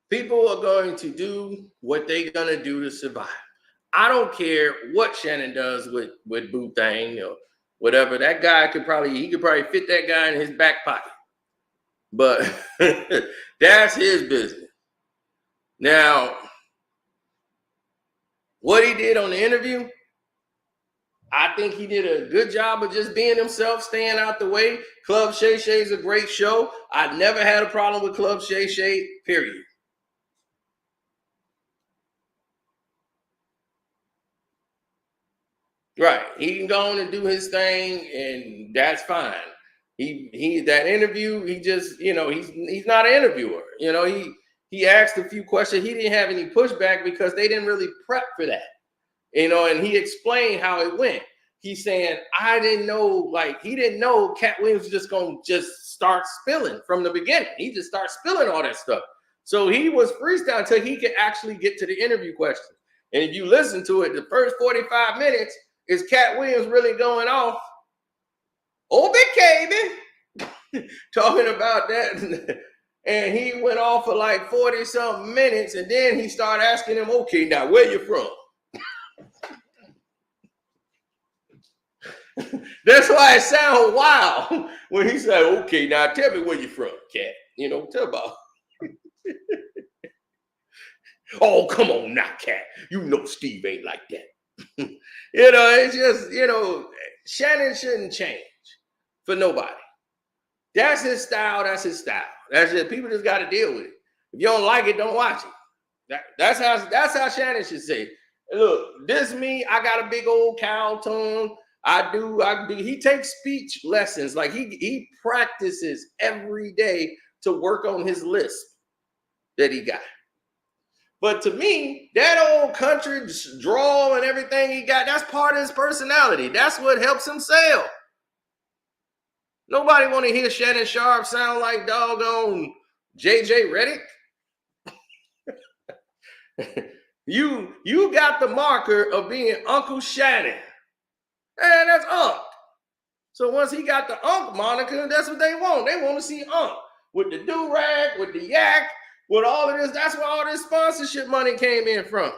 People are going to do what they're going to do to survive. I don't care what Shannon does with Boo Thang or whatever. That guy could probably fit that guy in his back pocket. But that's his business. Now, what he did on the interview, I think he did a good job of just being himself, staying out the way. Club Shay Shay is a great show. I never had a problem with Club Shay Shay, period. Right. He can go on and do his thing, and that's fine. He that interview, he just, he's not an interviewer. He asked a few questions. He didn't have any pushback because they didn't really prep for that. And he explained how it went. He's saying, I didn't know, he didn't know Cat Williams was just going to just start spilling from the beginning. He just started spilling all that stuff. So he was freestyle until he could actually get to the interview questions. And if you listen to it, the first 45 minutes is Cat Williams really going off. Oh, big KB, talking about that. And he went off for like 40-something minutes. And then he started asking him, okay, now where you from? That's why it sounds wild when he said, okay, now tell me where you from, Cat. Tell about. Oh, come on now, Cat. Steve ain't like that. It's just, Shannon shouldn't change for nobody. That's his style. That's his style. That's just, people just got to deal with it. If you don't like it, don't watch it. That's how Shannon should say. Look, this me, I got a big old cow tongue. I do. He takes speech lessons. Like he practices every day to work on his lisp that he got. But to me, that old country drawl and everything he got, that's part of his personality. That's what helps him sell. Nobody want to hear Shannon Sharp sound like doggone JJ Redick. You got the marker of being Uncle Shannon. And that's Unc. So once he got the Unc moniker, that's what they want. They want to see Unc with the do-rag, with the yak, with all of this. That's where all this sponsorship money came in from.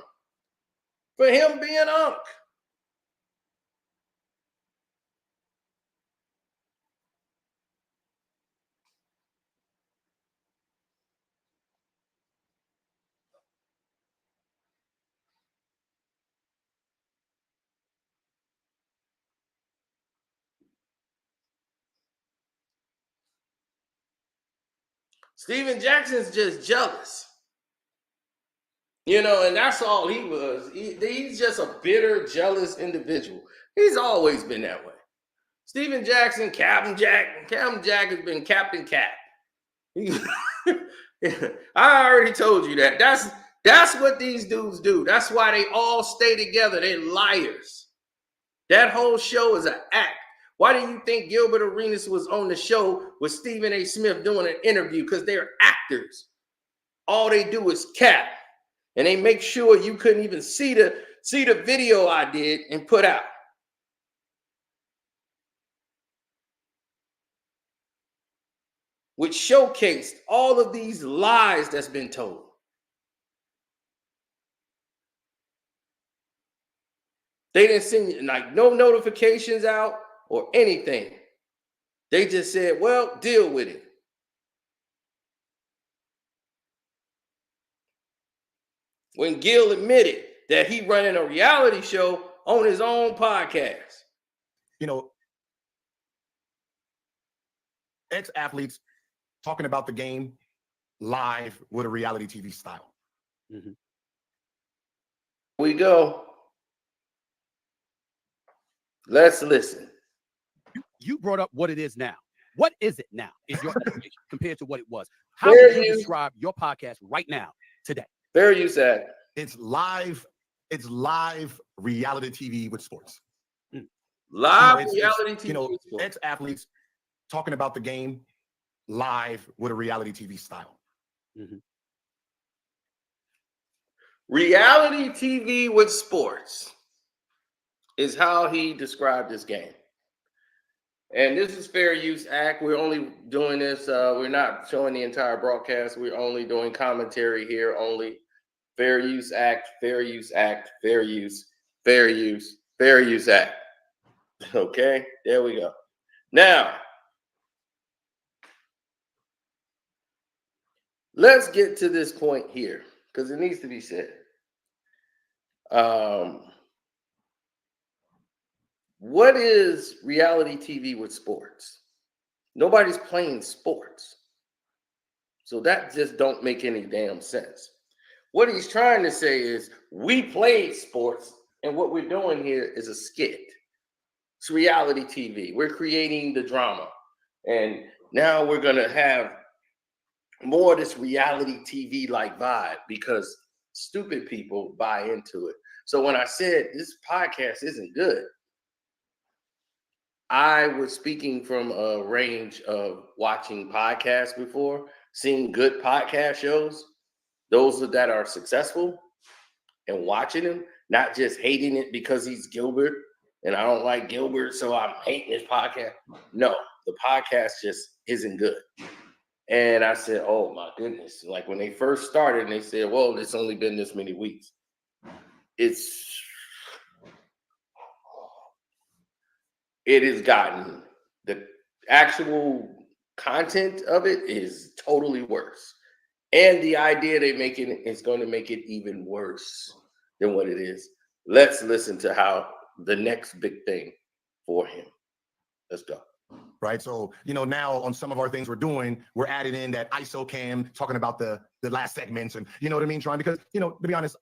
For him being Unc. Steven Jackson's just jealous. And that's all he was. He's just a bitter, jealous individual. He's always been that way. Steven Jackson, Captain Jack. Captain Jack has been Captain Cap. I already told you that. That's what these dudes do. That's why they all stay together. They're liars. That whole show is an act. Why do you think Gilbert Arenas was on the show with Stephen A. Smith doing an interview? Because they're actors. All they do is cap. And they make sure you couldn't even see the video I did and put out. Which showcased all of these lies that's been told. They didn't send like no notifications out or anything. They just said, well, deal with it. When Gil admitted that he running a reality show on his own podcast. You know, ex-athletes talking about the game live with a reality TV style. Mhm. We go. Let's listen. You brought up what it is now. What is it now? Is your definition compared to what it was? How Fair would you use. describe your podcast right now, today? Fair use that. It's live reality TV with sports. Live It's, reality TV. you know, with sports. ex-athletes talking about the game live with a reality TV style. Reality TV with sports is how he described this game. And this is Fair Use Act. We're only doing this. We're not showing the entire broadcast. We're only doing commentary here. Only Fair Use Act, Fair Use Act, Fair Use, Fair Use, Fair Use Act. Okay, there we go. Now, let's get to this point here because it needs to be said. What is reality TV with sports? Nobody's playing sports. So that just don't make any damn sense. What he's trying to say is we played sports and what we're doing here is a skit. It's reality TV. We're creating the drama. And now we're going to have more of this reality TV like vibe because stupid people buy into it. So when I said this podcast isn't good, I was speaking from a range of watching podcasts before, seeing good podcast shows, those that are successful, and watching them, not just hating it because he's Gilbert and I don't like Gilbert, so I'm hating his podcast. No, the podcast just isn't good. And I said, oh my goodness. Like when they first started and they said, well, it's only been this many weeks. It has gotten, the actual content of it is totally worse. And the idea they're making is going to make it even worse than what it is. Let's listen to how the next big thing for him. Let's go. Right. So, you know, now on some of our things we're doing, we're adding in that ISO cam, talking about the last segments and, you know what I mean? Because, you know, to be honest,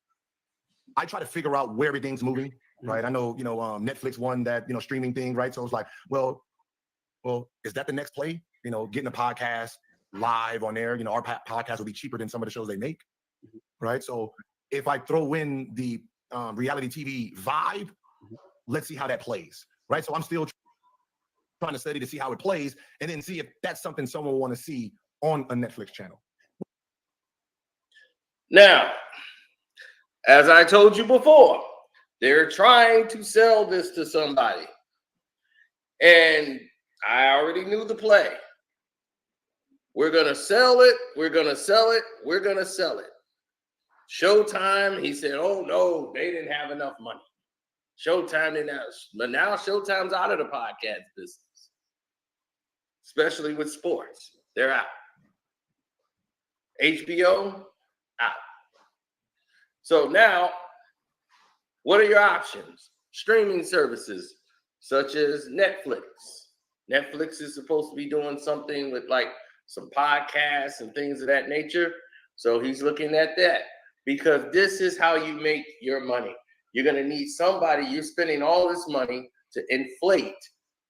I try to figure out where everything's moving. Right. I know, you know, Netflix won that, you know, streaming thing. Right. So it's like, well, is that the next play? You know, getting a podcast live on there, you know, our podcast will be cheaper than some of the shows they make. Right. So if I throw in the reality TV vibe, let's see how that plays. Right. So I'm still trying to study to see how it plays and then see if that's something someone will want to see on a Netflix channel. Now, as I told you before, they're trying to sell this to somebody. And I already knew the play. We're going to sell it. We're going to sell it. We're going to sell it. Showtime, he said, oh, no, they didn't have enough money. Showtime didn't have, but now Showtime's out of the podcast business, especially with sports. They're out. HBO, out. So now, what are your options? Streaming services such as Netflix. Netflix is supposed to be doing something with like some podcasts and things of that nature. So he's looking at that because this is how you make your money. You're going to need somebody, you're spending all this money to inflate,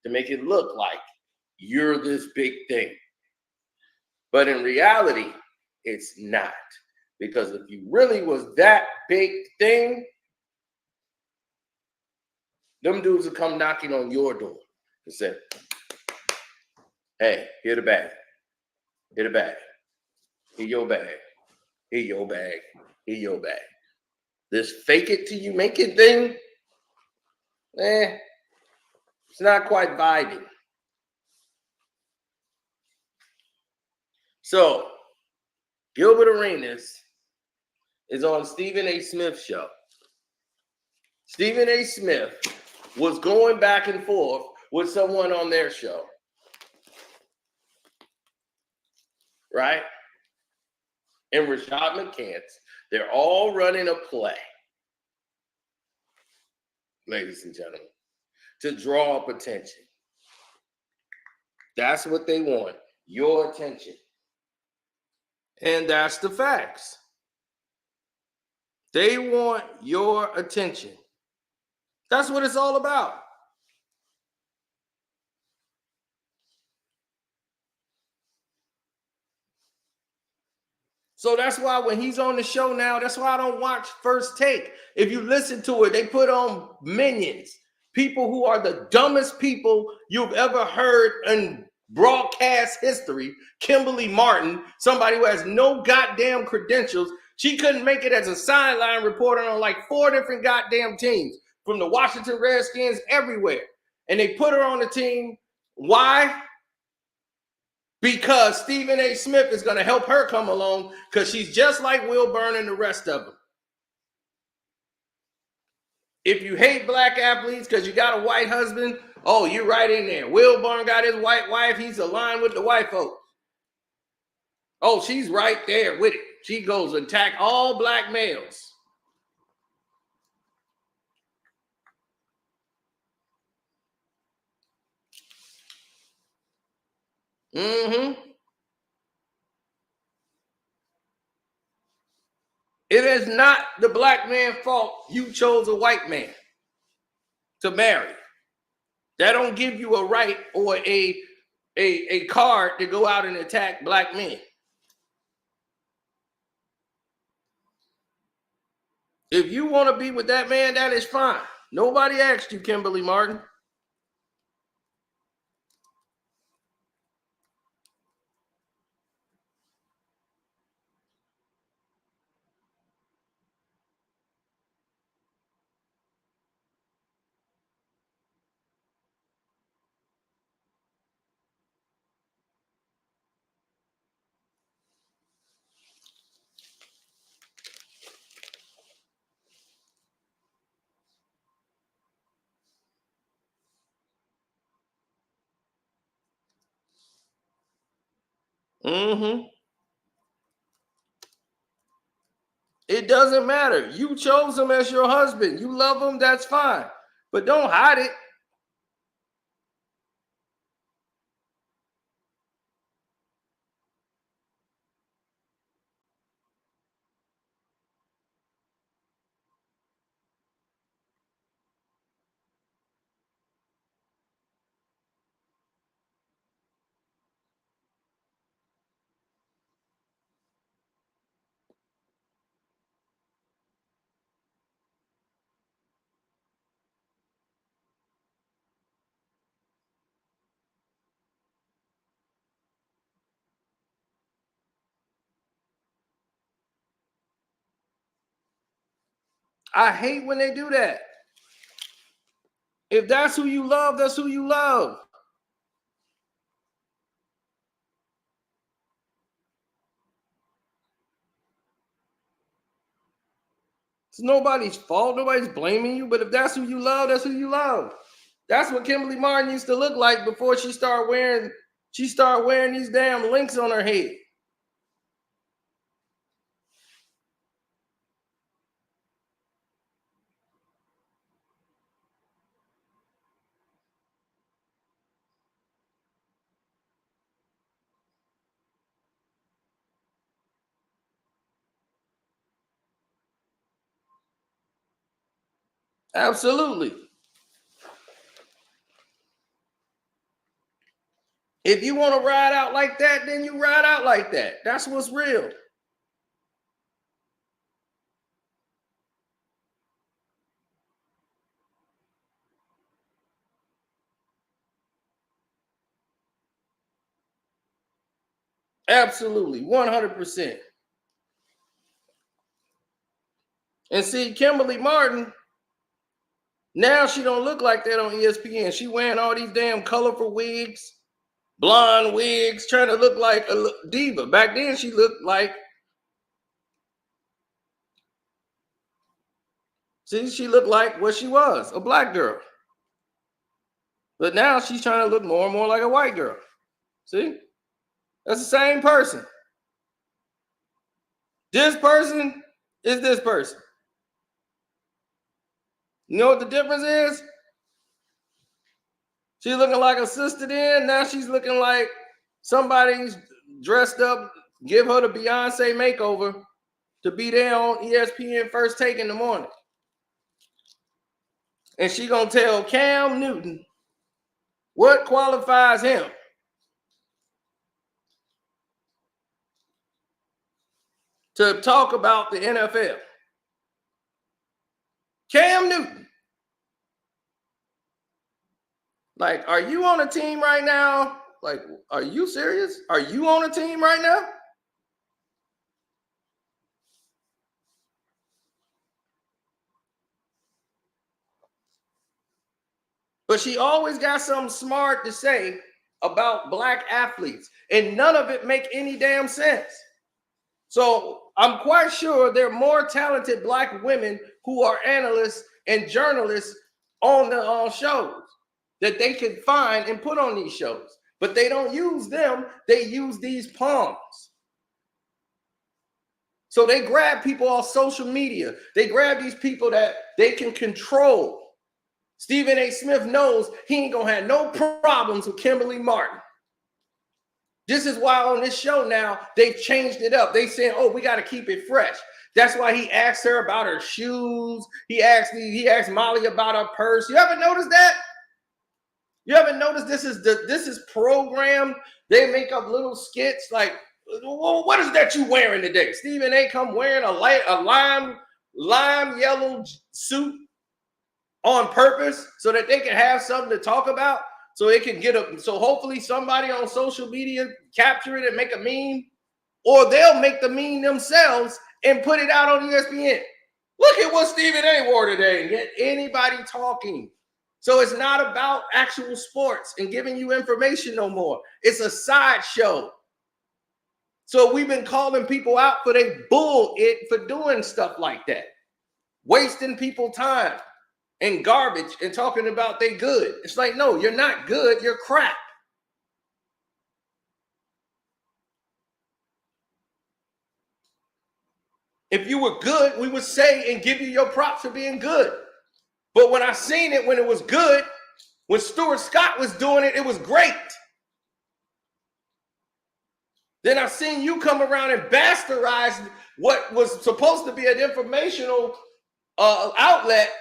to make it look like you're this big thing. But in reality, it's not. Because if you really was that big thing, them dudes will come knocking on your door and say, hey, here the bag. Here the bag. Here your bag. Here your bag. Here your bag. This fake it till you make it thing, it's not quite vibing. So, Gilbert Arenas is on Stephen A. Smith's show. Stephen A. Smith was going back and forth with someone on their show. Right? And Rashad McCants, they're all running a play, ladies and gentlemen, to draw up attention. That's what they want, your attention. And that's the facts. They want your attention. That's what it's all about. So that's why when he's on the show now, that's why I don't watch First Take. If you listen to it, they put on minions, people who are the dumbest people you've ever heard in broadcast history. Kimberly Martin, somebody who has no goddamn credentials. She couldn't make it as a sideline reporter on like 4 different goddamn teams, from the Washington Redskins everywhere. And they put her on the team. Why? Because Stephen A. Smith is going to help her come along, because she's just like Will Byrne and the rest of them. If you hate black athletes because you got a white husband, oh, you're right in there. Will Byrne got his white wife. He's aligned with the white folks. Oh, she's right there with it. She goes attack all black males. Mm-hmm. It is not the black man's fault you chose a white man to marry. That don't give you a right or a card to go out and attack black men. If you want to be with that man, that is fine. Nobody asked you, Kimberly Martin. Mm-hmm. It doesn't matter. You chose him as your husband. You love him, that's fine. But don't hide it. I hate when they do that. If that's who you love, that's who you love. It's nobody's fault. Nobody's blaming you. But if that's who you love, that's who you love. That's what Kimberly Martin used to look like before she started wearing these damn links on her head. Absolutely. If you want to ride out like that, then you ride out like that. That's what's real. Absolutely, 100%. And see, Kimberly Martin, now she don't look like that on ESPN. She wearing all these damn colorful wigs, blonde wigs, trying to look like a diva. Back then, she looked like, she looked like what she was, a black girl. But now she's trying to look more and more like a white girl. See? That's the same person. This person is this person. You know what the difference is? She's looking like a sister then. Now she's looking like somebody's dressed up, give her the Beyonce makeover to be there on ESPN First Take in the morning. And she gonna tell Cam Newton what qualifies him to talk about the NFL. Cam Newton. Like, are you on a team right now? Like, are you serious? Are you on a team right now? But she always got something smart to say about black athletes, and none of it make any damn sense. So I'm quite sure there are more talented black women who are analysts and journalists on the shows that they can find and put on these shows. But they don't use them. They use these pawns. So they grab people off social media. They grab these people that they can control. Stephen A. Smith knows he ain't gonna have no problems with Kimberly Martin. This is why on this show now, they've changed it up. They saying, oh, we got to keep it fresh. That's why he asked her about her shoes. He asked Molly about her purse. You ever noticed that? You ever noticed this is programmed? They make up little skits like, well, what is that you wearing today? Stephen A. come wearing a lime yellow suit on purpose so that they can have something to talk about. So it can so hopefully somebody on social media capture it and make a meme, or they'll make the meme themselves and put it out on ESPN. Look at what Stephen A. wore today and get anybody talking. So it's not about actual sports and giving you information no more. It's a sideshow. So we've been calling people out for their for doing stuff like that, wasting people's time and garbage and talking about they good. It's like, no, you're not good, you're crap. If you were good, we would say and give you your props for being good. But when I seen it, when it was good, when Stuart Scott was doing it, it was great. Then I seen you come around and bastardize what was supposed to be an informational outlet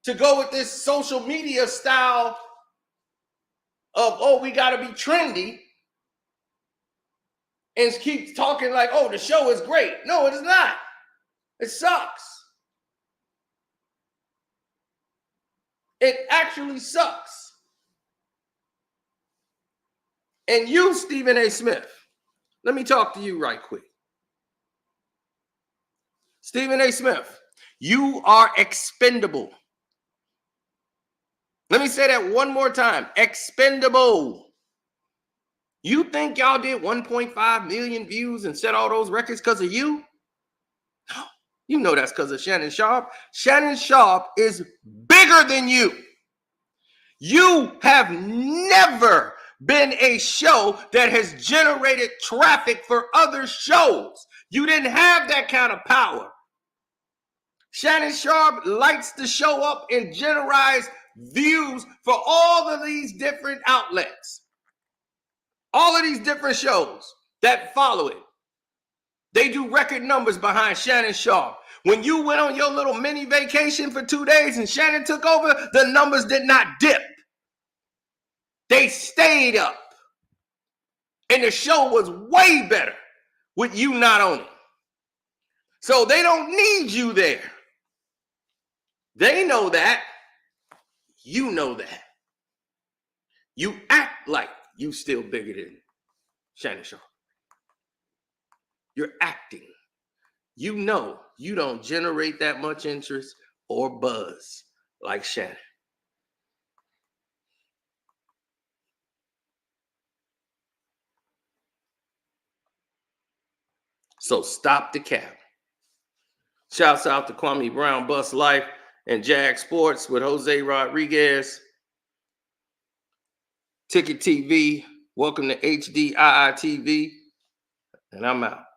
to go with this social media style of, oh, we got to be trendy and keep talking like, oh, the show is great. No, it is not. It sucks. It actually sucks. And you, Stephen A. Smith, let me talk to you right quick. Stephen A. Smith, you are expendable. Let me say that one more time. Expendable. You think y'all did 1.5 million views and set all those records because of you? No. You know that's because of Shannon Sharpe. Shannon Sharpe is bigger than you. You have never been a show that has generated traffic for other shows. You didn't have that kind of power. Shannon Sharpe lights the show up and generates views for all of these different outlets. All of these different shows that follow it. They do record numbers behind Shannon Sharpe. When you went on your little mini vacation for 2 days and Shannon took over, the numbers did not dip. They stayed up. And the show was way better with you not on it. So they don't need you there. They know that. You know that. You act like you still bigger than Shannon Sharpe. You're acting. You know you don't generate that much interest or buzz like Shannon. So stop the cap. Shouts out to Kwame Brown, Bus Life, and Jag Sports with Jose Rodriguez. Ticket TV, welcome to HDII TV, and I'm out.